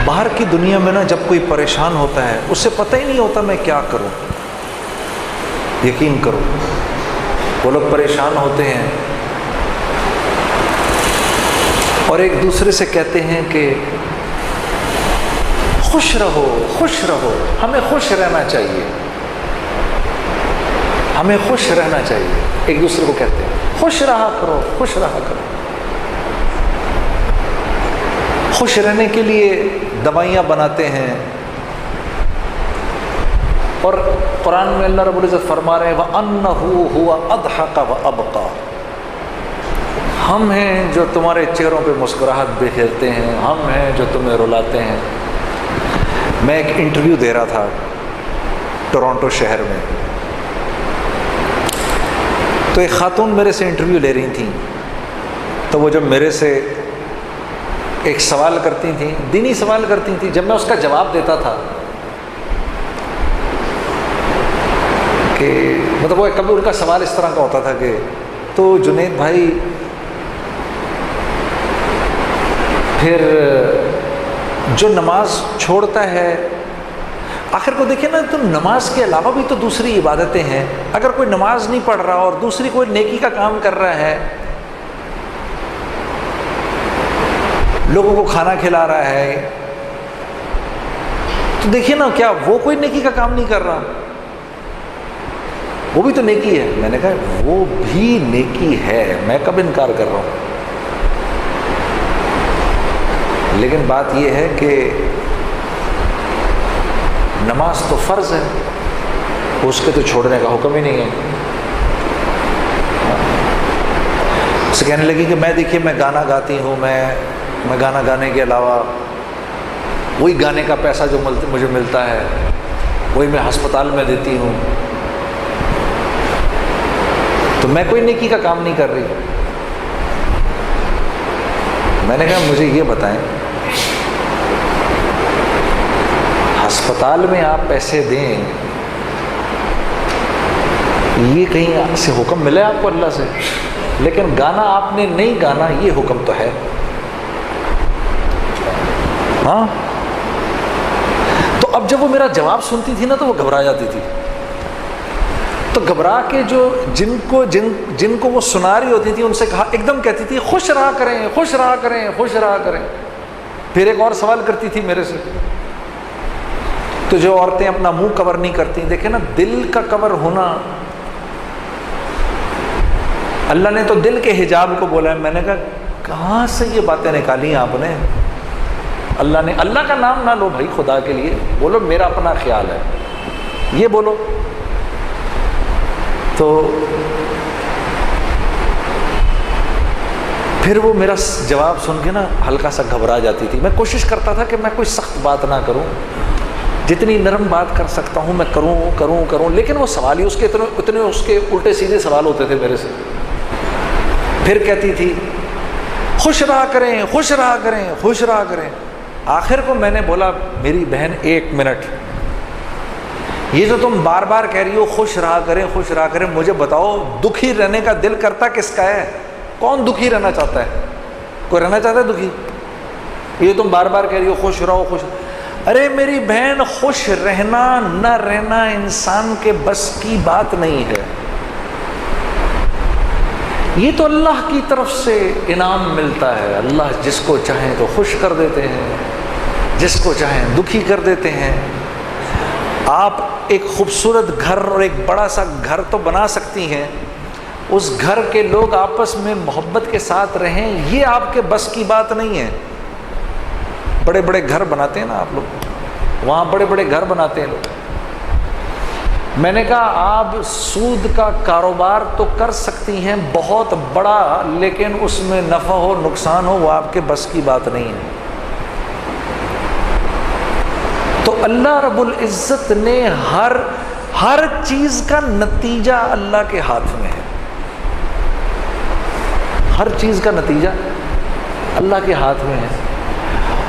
باہر کی دنیا میں نا جب کوئی پریشان ہوتا ہے اسے پتہ ہی نہیں ہوتا میں کیا کروں. یقین کرو وہ لوگ پریشان ہوتے ہیں اور ایک دوسرے سے کہتے ہیں کہ خوش رہو خوش رہو. ہمیں خوش رہنا چاہیے, ہمیں خوش رہنا چاہیے. ایک دوسرے کو کہتے ہیں خوش رہا کرو خوش رہا کرو. خوش رہنے کے لیے دوائیاں بناتے ہیں. اور قرآن میں اللہ رب العزت فرما رہے ہیں وَأَنَّهُ هُوَ أَضْحَكَ وَأَبْقَى. ہم ہیں جو تمہارے چہروں پہ مسکراہٹ بکھیرتے ہیں, ہم ہیں جو تمہیں رلاتے ہیں. میں ایک انٹرویو دے رہا تھا ٹورانٹو شہر میں, تو ایک خاتون میرے سے انٹرویو لے رہی تھیں. تو وہ جب میرے سے ایک سوال کرتی تھیں, دینی سوال کرتی تھیں, جب میں اس کا جواب دیتا تھا کہ مطلب وہ کبھی ان کا سوال اس طرح کا ہوتا تھا کہ تو جنید بھائی پھر جو نماز چھوڑتا ہے, آخر کو دیکھیں نا تو نماز کے علاوہ بھی تو دوسری عبادتیں ہیں. اگر کوئی نماز نہیں پڑھ رہا اور دوسری کوئی نیکی کا کام کر رہا ہے, لوگوں کو کھانا کھلا رہا ہے, تو دیکھیے نا کیا وہ کوئی نیکی کا کام نہیں کر رہا؟ وہ بھی تو نیکی ہے. میں نے کہا وہ بھی نیکی ہے, میں کب انکار کر رہا ہوں. لیکن بات یہ ہے کہ نماز تو فرض ہے, اس کے تو چھوڑنے کا حکم ہی نہیں ہے. اسے کہنے لگی کہ میں دیکھیے میں گانا گاتی ہوں, میں گانا گانے کے علاوہ وہی گانے کا پیسہ جو مجھے ملتا ہے وہی میں ہسپتال میں دیتی ہوں, تو میں کوئی نیکی کا کام نہیں کر رہی. میں نے کہا مجھے یہ بتائیں, ہسپتال میں آپ پیسے دیں, یہ کہیں سے حکم ملے آپ کو اللہ سے؟ لیکن گانا آپ نے نہیں گانا یہ حکم تو ہے. ہاں, تو اب جب وہ میرا جواب سنتی تھی نا تو وہ گھبرا جاتی تھی. تو گھبرا کے جو جن کو وہ سنا رہی ہوتی تھی ان سے کہا, ایک دم کہتی تھی خوش رہا کریں خوش رہا کریں خوش رہا کریں. پھر ایک اور سوال کرتی تھی میرے سے, تو جو عورتیں اپنا منہ کور نہیں کرتی, دیکھیں نا دل کا کور ہونا, اللہ نے تو دل کے حجاب کو بولا ہے. میں نے کہا کہاں سے یہ باتیں نکالی آپ نے؟ اللہ نے, اللہ کا نام نہ لو بھائی خدا کے لیے, بولو میرا اپنا خیال ہے, یہ بولو. تو پھر وہ میرا جواب سن کے نا ہلکا سا گھبرا جاتی تھی. میں کوشش کرتا تھا کہ میں کوئی سخت بات نہ کروں, جتنی نرم بات کر سکتا ہوں میں کروں, لیکن وہ سوال ہی اس کے اتنے اس کے الٹے سیدھے سوال ہوتے تھے میرے سے. پھر کہتی تھی خوش رہا کریں خوش رہا کریں خوش رہا کریں. آخر کو میں نے بولا میری بہن ایک منٹ, یہ جو تم بار بار کہہ رہی ہو خوش رہا کریں, مجھے بتاؤ دکھی رہنے کا دل کرتا کس کا ہے؟ کون دکھی رہنا چاہتا ہے؟ کوئی رہنا چاہتا ہے دکھی؟ یہ تم بار بار کہہ رہی ہو خوش رہو خوش. ارے میری بہن, خوش رہنا نہ رہنا انسان کے بس کی بات نہیں ہے. یہ تو اللہ کی طرف سے انعام ملتا ہے. اللہ جس کو چاہیں تو خوش کر دیتے ہیں, جس کو چاہیں دکھی کر دیتے ہیں. آپ ایک خوبصورت گھر اور ایک بڑا سا گھر تو بنا سکتی ہیں, اس گھر کے لوگ آپس میں محبت کے ساتھ رہیں, یہ آپ کے بس کی بات نہیں ہے. بڑے بڑے گھر بناتے ہیں نا آپ لوگ, وہاں بڑے بڑے گھر بناتے ہیں لوگ. میں نے کہا آپ سود کا کاروبار تو کر سکتی ہیں بہت بڑا, لیکن اس میں نفع ہو نقصان ہو وہ آپ کے بس کی بات نہیں ہے. تو اللہ رب العزت نے ہر چیز کا نتیجہ اللہ کے ہاتھ میں ہے. ہر چیز کا نتیجہ اللہ کے ہاتھ میں ہے.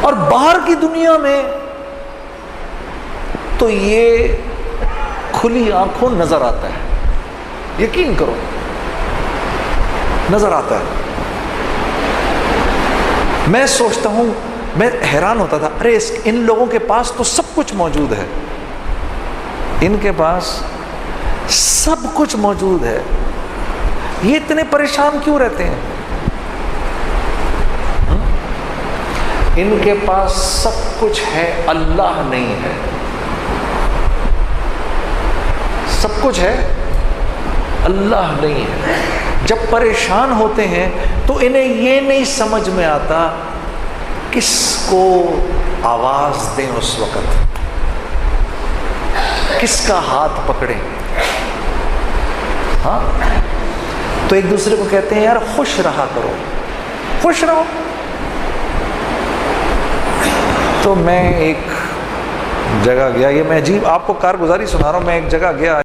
اور باہر کی دنیا میں تو یہ کھلی آنکھوں نظر آتا ہے, یقین کرو نظر آتا ہے. میں سوچتا ہوں میں حیران ہوتا تھا، ارے ان لوگوں کے پاس تو سب کچھ موجود ہے، ان کے پاس سب کچھ موجود ہے، یہ اتنے پریشان کیوں رہتے ہیں؟ ان کے پاس سب کچھ ہے، اللہ نہیں ہے۔ سب کچھ ہے، اللہ نہیں ہے۔ جب پریشان ہوتے ہیں تو انہیں یہ نہیں سمجھ میں آتا کس کو آواز دیں، اس وقت کس کا ہاتھ پکڑیں۔ ہاں، تو ایک دوسرے کو کہتے ہیں یار خوش رہا کرو، خوش رہو۔ تو میں ایک جگہ گیا، یہ میں عجیب آپ کو کارگزاری سنا رہا ہوں، میں ایک جگہ گیا